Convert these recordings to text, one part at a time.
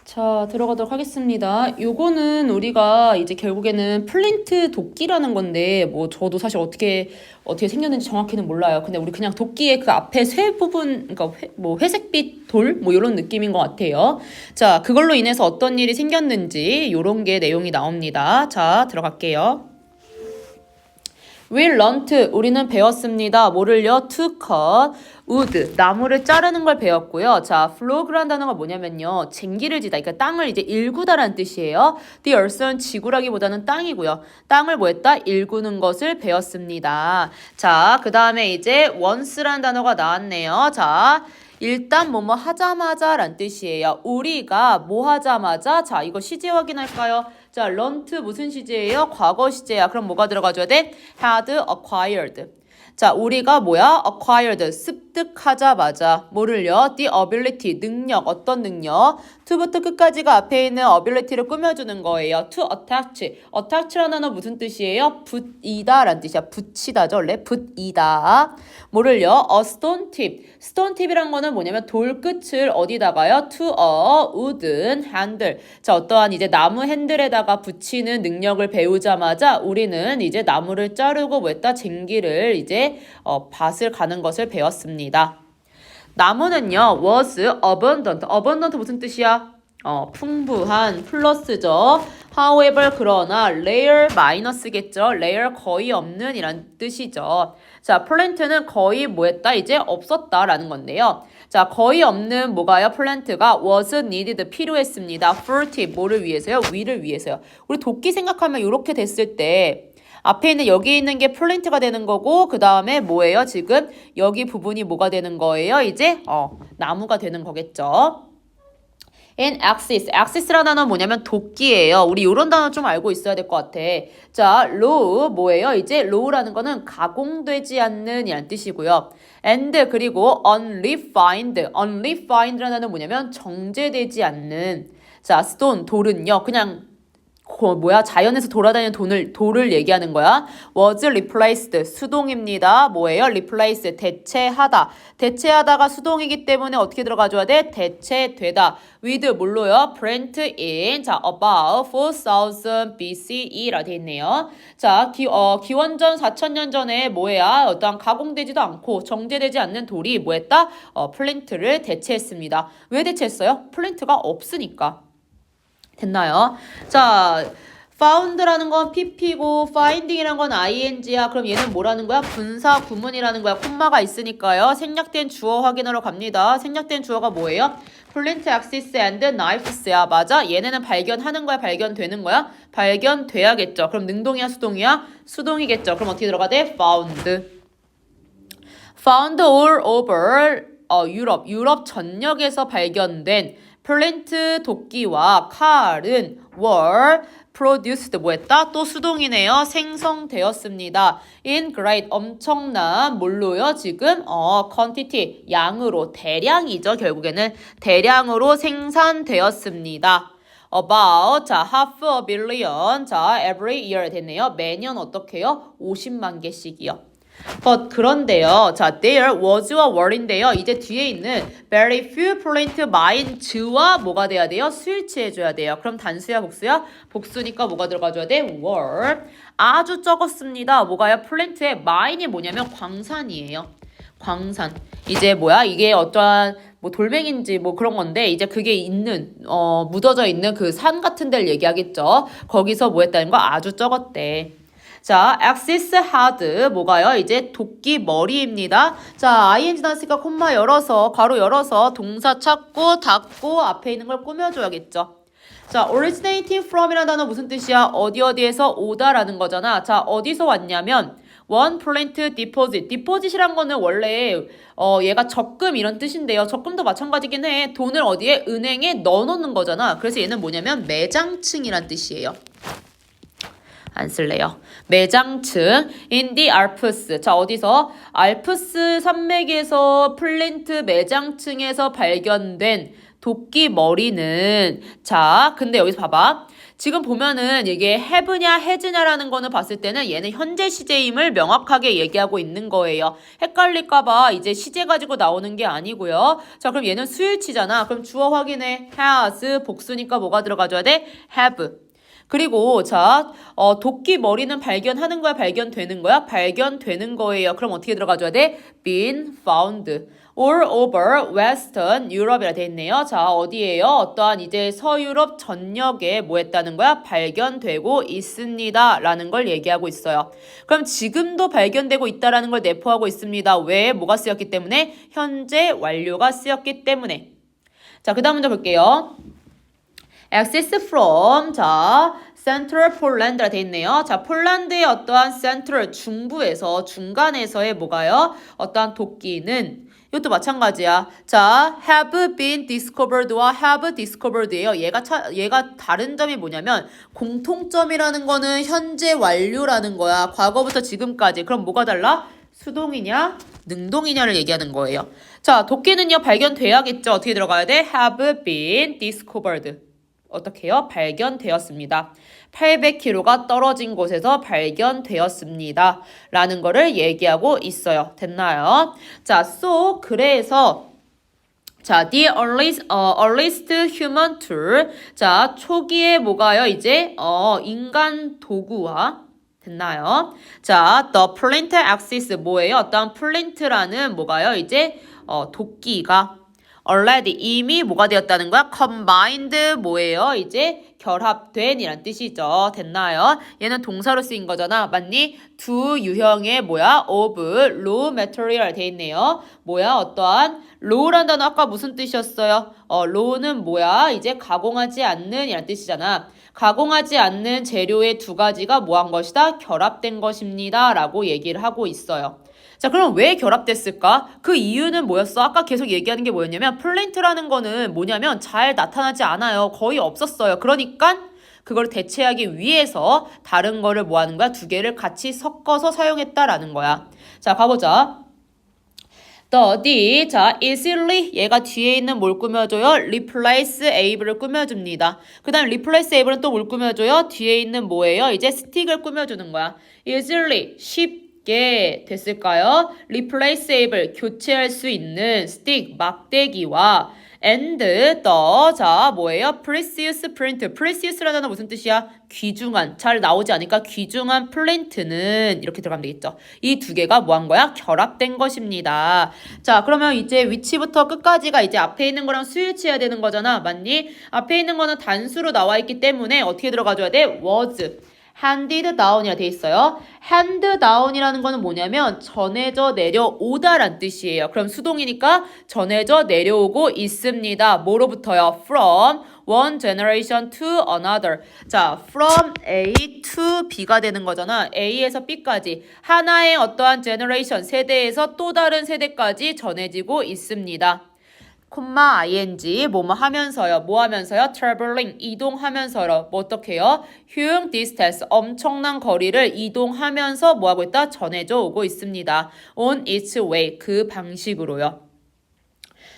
자, 들어가도록 하겠습니다. 요거는 우리가 이제 결국에는 플린트 도끼라는 건데, 뭐, 저도 사실 어떻게 생겼는지 정확히는 몰라요. 근데 우리 그냥 도끼의 그 앞에 쇠 부분, 그러니까 뭐, 회색빛 돌? 뭐, 요런 느낌인 것 같아요. 자, 그걸로 인해서 어떤 일이 생겼는지, 요런 게 내용이 나옵니다. 자, 들어갈게요. We learnt, 우리는 배웠습니다. 뭐를요? To cut wood, 나무를 자르는 걸 배웠고요. 자, flog라는 단어가 뭐냐면요. 쟁기를 지다, 그러니까 땅을 이제 일구다라는 뜻이에요. The earth는 지구라기보다는 땅이고요. 땅을 뭐 했다? 일구는 것을 배웠습니다. 자, 그 다음에 이제 once라는 단어가 나왔네요. 자, 일단 뭐뭐 하자마자 란 뜻이에요. 우리가 뭐 하자마자, 자, 이거 시제 확인할까요? 자, learnt 무슨 시제예요? 과거 시제야. 그럼 뭐가 들어가줘야 돼? had acquired. 자, 우리가 뭐야? acquired, 습득하자마자. 뭐를요? the ability, 능력, 어떤 능력? to부터 끝까지가 앞에 있는 ability를 꾸며주는 거예요. to attach. attach라는 단어 무슨 뜻이에요? 붙이다 라는 뜻이야. 붙이다죠. 원래 붙이다. 뭐를요? a stone tip. stone tip이란 거는 뭐냐면 돌 끝을 어디다가요? to a wooden handle. 자, 어떠한 이제 나무 핸들에다가 붙이는 능력을 배우자마자 우리는 이제 나무를 자르고 뭐했다? 쟁기를 이제 밭을 가는 것을 배웠습니다. 나무는요, was abundant. abundant 무슨 뜻이야? 풍부한 플러스죠. however 그러나 rare 마이너스겠죠. rare 거의 없는 이란 뜻이죠. 자, plant는 거의 뭐했다? 이제 없었다라는 건데요. 자, 거의 없는 뭐가요? plant가 was needed 필요했습니다. for tip 뭐를 위해서요? 위를 위해서요. 우리 도끼 생각하면 이렇게 됐을 때 앞에 있는 여기 있는 게 플랜트가 되는 거고 그 다음에 뭐예요? 지금 여기 부분이 뭐가 되는 거예요? 이제 나무가 되는 거겠죠. and axis. axis라는 단어는 뭐냐면 도끼예요. 우리 이런 단어 좀 알고 있어야 될 것 같아. 자, raw 뭐예요? 이제 raw라는 거는 가공되지 않는 이란 뜻이고요. and 그리고 unrefined. unrefined라는 단어는 뭐냐면 정제되지 않는. 자, stone 돌은요. 그냥 자연에서 돌아다니는 돌을 얘기하는 거야. was replaced 수동입니다. 뭐예요? replace 대체하다. 대체하다가 수동이기 때문에 어떻게 들어가줘야 돼? 대체되다. with 뭘로요? brent in 자 about 4000 BCE라 돼 있네요. 자 기원전 4000년 전에 뭐야? 어떠한 가공되지도 않고 정제되지 않는 돌이 뭐했다? 플랜트를 대체했습니다. 왜 대체했어요? 플랜트가 없으니까. 됐나요? 자, found라는 건 pp고 finding이라는 건 ing야. 그럼 얘는 뭐라는 거야? 분사 구문이라는 거야. 콤마가 있으니까요. 생략된 주어 확인하러 갑니다. 생략된 주어가 뭐예요? plant, axis, and knifes야. 맞아? 얘네는 발견하는 거야? 발견되는 거야? 발견돼야겠죠. 그럼 능동이야? 수동이야? 수동이겠죠. 그럼 어떻게 들어가 돼? found. found all over 유럽 전역에서 발견된 플랜트 도끼와 칼은 were produced 뭐했다? 또 수동이네요. 생성되었습니다. in great 엄청난 뭘로요? 지금 quantity 양으로 대량이죠. 결국에는 대량으로 생산되었습니다. about 자 half a billion 자 every year 됐네요. 매년 어떻게 해요? 50만 개씩이요. But 그런데요. 자, there was와 were인데요. 이제 뒤에 있는 very few plant mines와 뭐가 돼야 돼요? 수일치해줘야 돼요. 그럼 단수야, 복수야? 복수니까 뭐가 들어가줘야 돼? were. 아주 적었습니다. 뭐가요? plant의 mine이 뭐냐면 광산이에요. 광산. 이제 뭐야? 이게 어떠한 뭐 돌멩인지 뭐 그런 건데 이제 그게 있는 묻어져 있는 그 산 같은 데를 얘기하겠죠. 거기서 뭐 했다는 거 아주 적었대. 자, axis had 뭐가요? 이제 도끼 머리입니다. 자, ing 나왔으니까 콤마 열어서 가로 열어서 동사 찾고 닫고 앞에 있는 걸 꾸며줘야겠죠. 자, originating from이라는 단어 무슨 뜻이야? 어디에서 오다라는 거잖아. 자, 어디서 왔냐면 one plant deposit. deposit이란 거는 원래 얘가 적금 이런 뜻인데요. 적금도 마찬가지긴 해. 돈을 어디에? 은행에 넣어놓는 거잖아. 그래서 얘는 뭐냐면 매장층이란 뜻이에요. 안 쓸래요. 매장층 in the Alps. 자, 어디서? 알프스 산맥에서 플랜트 매장층에서 발견된 도끼 머리는 자, 근데 여기서 봐봐. 지금 보면은 이게 have냐 has냐라는 거는 봤을 때는 얘는 현재 시제임을 명확하게 얘기하고 있는 거예요. 헷갈릴까봐 이제 시제 가지고 나오는 게 아니고요. 자, 그럼 얘는 수일치잖아. 그럼 주어 확인해. has 복수니까 뭐가 들어가줘야 돼? have. 그리고 자, 도끼 머리는 발견하는 거야, 발견되는 거야? 발견되는 거예요. 그럼 어떻게 들어가줘야 돼? been found. all over Western Europe이라 돼 있네요. 자, 어디에요? 어떠한 이제 서유럽 전역에 뭐 했다는 거야? 발견되고 있습니다. 라는 걸 얘기하고 있어요. 그럼 지금도 발견되고 있다라는 걸 내포하고 있습니다. 왜? 뭐가 쓰였기 때문에? 현재 완료가 쓰였기 때문에. 자, 그 다음 문제 볼게요. access from, 자, Central Poland라 돼 있네요. 자, 폴란드의 어떠한 Central, 중부에서, 중간에서의 뭐가요? 어떠한 도끼는 이것도 마찬가지야. 자, have been discovered와 have discovered예요. 얘가 다른 점이 뭐냐면 공통점이라는 거는 현재 완료라는 거야. 과거부터 지금까지. 그럼 뭐가 달라? 수동이냐, 능동이냐를 얘기하는 거예요. 자, 도끼는요 발견돼야겠죠. 어떻게 들어가야 돼? have been discovered. 어떻게 해요? 발견되었습니다. 800km가 떨어진 곳에서 발견되었습니다. 라는 거를 얘기하고 있어요. 됐나요? 자, so 그래서 자, the earliest human tool. 자, 초기에 뭐가요? 이제 인간 도구와 됐나요? 자, the flint axis 뭐예요? 어떤 flint라는 뭐가요? 이제 도끼가 already 이미 뭐가 되었다는 거야? combined 뭐예요? 이제 결합된 이란 뜻이죠. 됐나요? 얘는 동사로 쓰인 거잖아. 맞니? 두 유형의 뭐야? of raw material 돼 있네요. 뭐야? 어떠한 raw란 단어 아까 무슨 뜻이었어요? raw는 뭐야? 이제 가공하지 않는 이란 뜻이잖아. 가공하지 않는 재료의 두 가지가 뭐한 것이다? 결합된 것입니다. 라고 얘기를 하고 있어요. 자, 그럼 왜 결합됐을까? 그 이유는 뭐였어? 아까 계속 얘기하는 게 뭐였냐면 플랜트라는 거는 뭐냐면 잘 나타나지 않아요. 거의 없었어요. 그러니까 그걸 대체하기 위해서 다른 거를 뭐 하는 거야? 두 개를 같이 섞어서 사용했다라는 거야. 자, 가보자. the, 자, easily 얘가 뒤에 있는 뭘 꾸며줘요? replace able을 꾸며줍니다. 그 다음 replace able은 또 뭘 꾸며줘요? 뒤에 있는 뭐예요? 이제 stick을 꾸며주는 거야. easily, 쉽게 됐을까요? replace able, 교체할 수 있는 stick, 막대기와 and the, 자, 뭐예요? precious print. precious라는 단어 무슨 뜻이야? 귀중한, 잘 나오지 않으니까 귀중한 플랜트는 이렇게 들어가면 되겠죠. 이 두 개가 뭐 한 거야? 결합된 것입니다. 자, 그러면 이제 위치부터 끝까지가 이제 앞에 있는 거랑 수일치해야 되는 거잖아. 맞니? 앞에 있는 거는 단수로 나와 있기 때문에 어떻게 들어가줘야 돼? was. handed down이라 돼 있어요. hand down이라는 거는 뭐냐면 전해져 내려오다란 뜻이에요. 그럼 수동이니까 전해져 내려오고 있습니다. 뭐로부터요? from one generation to another. 자, from A to B가 되는 거잖아. A에서 B까지 하나의 어떠한 generation, 세대에서 또 다른 세대까지 전해지고 있습니다. 콤마 ing 뭐뭐 하면서요. 뭐 하면서요? traveling 이동하면서요. 뭐 어떻게 해요? huge distance 엄청난 거리를 이동하면서 뭐 하고 있다? 전해져 오고 있습니다. on its way 그 방식으로요.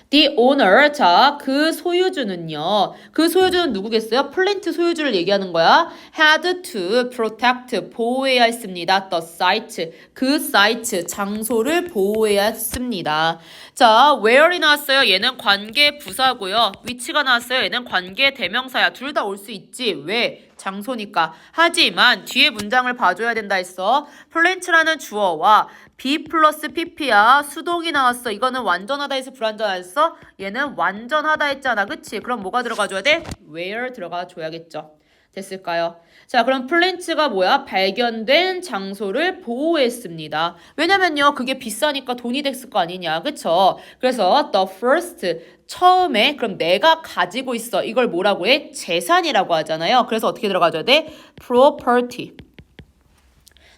The owner, 자, 그 소유주는요. 그 소유주는 누구겠어요? 플랜트 소유주를 얘기하는 거야. had to protect, 보호해야 했습니다. The site, 그 사이트, 장소를 보호해야 했습니다. 자, where이 나왔어요. 얘는 관계 부사고요. 위치가 나왔어요. 얘는 관계 대명사야. 둘 다 올 수 있지. 왜? 장소니까. 하지만 뒤에 문장을 봐줘야 된다 했어. 플랜트라는 주어와 be 플러스 pp야. 수동이 나왔어. 이거는 완전하다 해서 불완전하다 했어? 얘는 완전하다 했잖아. 그치? 그럼 뭐가 들어가줘야 돼? where 들어가줘야겠죠. 됐을까요? 자, 그럼 플랜츠가 뭐야? 발견된 장소를 보호했습니다. 왜냐면요, 그게 비싸니까 돈이 됐을 거 아니냐, 그쵸? 그래서 the first, 처음에, 그럼 내가 가지고 있어. 이걸 뭐라고 해? 재산이라고 하잖아요. 그래서 어떻게 들어가줘야 돼? property.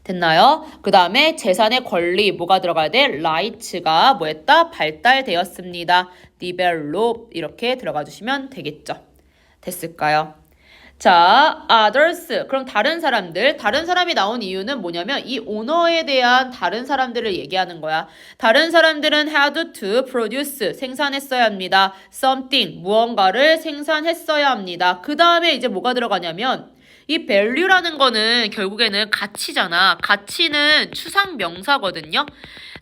됐나요? 그 다음에 재산의 권리, 뭐가 들어가야 돼? rights가 뭐했다? 발달되었습니다. develop, 이렇게 들어가 주시면 되겠죠. 됐을까요? 자, others. 그럼 다른 사람들. 다른 사람이 나온 이유는 뭐냐면 이 오너에 대한 다른 사람들을 얘기하는 거야. 다른 사람들은 had to produce. 생산했어야 합니다. something. 무언가를 생산했어야 합니다. 그 다음에 이제 뭐가 들어가냐면 이 value라는 거는 결국에는 가치잖아. 가치는 추상 명사거든요.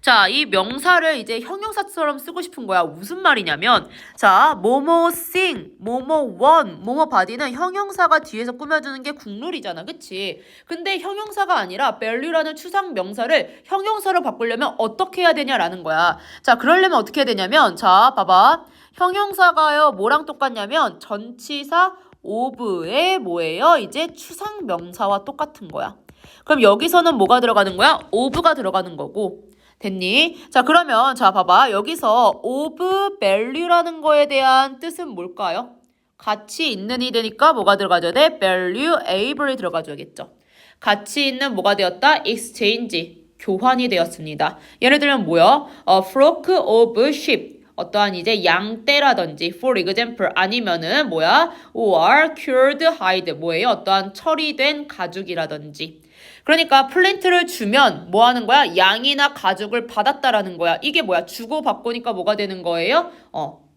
자, 이 명사를 이제 형용사처럼 쓰고 싶은 거야. 무슨 말이냐면, 자, 뭐뭐 sing, 뭐뭐 want, 뭐뭐 body는 형용사가 뒤에서 꾸며주는 게 국룰이잖아. 그치? 근데 형용사가 아니라 value라는 추상 명사를 형용사로 바꾸려면 어떻게 해야 되냐라는 거야. 자, 그러려면 어떻게 해야 되냐면, 자, 봐봐. 형용사가요, 뭐랑 똑같냐면, 전치사 of의 뭐예요? 이제 추상 명사와 똑같은 거야. 그럼 여기서는 뭐가 들어가는 거야? of가 들어가는 거고. 됐니? 자, 그러면 자 봐봐. 여기서 of value라는 거에 대한 뜻은 뭘까요? 가치 있는 이 되니까 뭐가 들어가줘야 돼? valuable이 들어가줘야겠죠. 가치 있는 뭐가 되었다? exchange, 교환이 되었습니다. 예를 들면 뭐요? flock of sheep, 어떠한 이제 양떼라든지 for example 아니면은 뭐야? or cured hide, 뭐예요? 어떠한 처리된 가죽이라든지. 그러니까 플랜트를 주면 뭐 하는 거야? 양이나 가죽을 받았다라는 거야. 이게 뭐야? 주고 받고니까 뭐가 되는 거예요?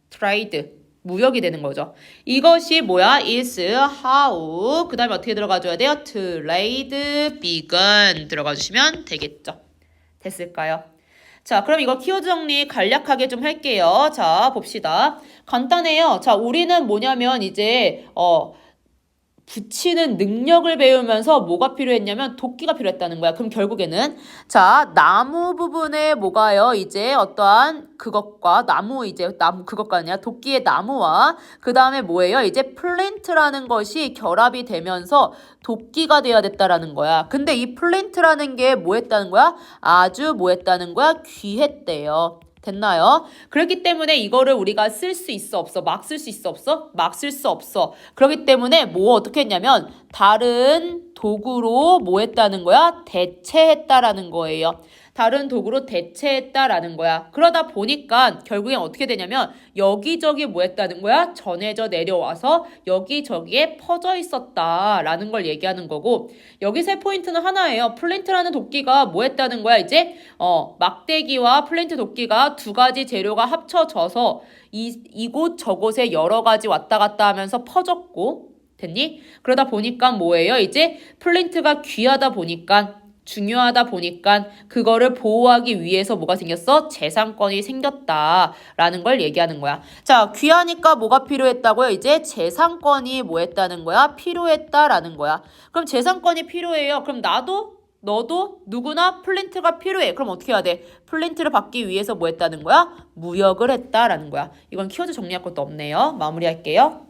트레이드. 무역이 되는 거죠. 이것이 뭐야? is how. 그 다음에 어떻게 들어가줘야 돼요? trade begun 들어가 주시면 되겠죠. 됐을까요? 자, 그럼 이거 키워드 정리 간략하게 좀 할게요. 자, 봅시다. 간단해요. 자, 우리는 뭐냐면 이제 붙이는 능력을 배우면서 뭐가 필요했냐면 도끼가 필요했다는 거야. 그럼 결국에는 자, 나무 부분에 뭐가요? 이제 어떠한 그것과 나무 그것과 아니라 도끼의 나무와 그 다음에 뭐예요? 이제 플랜트라는 것이 결합이 되면서 도끼가 되어야 됐다라는 거야. 근데 이 플랜트라는 게 뭐 했다는 거야? 아주 뭐 했다는 거야? 귀했대요. 됐나요? 그렇기 때문에 이거를 우리가 쓸 수 있어 없어? 막 쓸 수 있어 없어? 막 쓸 수 없어. 그렇기 때문에 뭐 어떻게 했냐면 다른 도구로 뭐 했다는 거야? 대체했다라는 거예요. 다른 도구로 대체했다라는 거야. 그러다 보니까 결국엔 어떻게 되냐면 여기저기 뭐 했다는 거야? 전해져 내려와서 여기저기에 퍼져 있었다라는 걸 얘기하는 거고, 여기서의 포인트는 하나예요. 플랜트라는 도끼가 뭐 했다는 거야? 이제 막대기와 플랜트 도끼가 두 가지 재료가 합쳐져서 이곳 저곳에 여러 가지 왔다 갔다 하면서 퍼졌고, 됐니? 그러다 보니까 뭐예요? 이제 플랜트가 귀하다 보니까, 중요하다 보니까 그거를 보호하기 위해서 뭐가 생겼어? 재산권이 생겼다라는 걸 얘기하는 거야. 자, 귀하니까 뭐가 필요했다고요? 이제 재산권이 뭐 했다는 거야? 필요했다라는 거야. 그럼 재산권이 필요해요. 그럼 나도 너도 누구나 플랜트가 필요해. 그럼 어떻게 해야 돼? 플랜트를 받기 위해서 뭐 했다는 거야? 무역을 했다라는 거야. 이건 키워드 정리할 것도 없네요. 마무리할게요.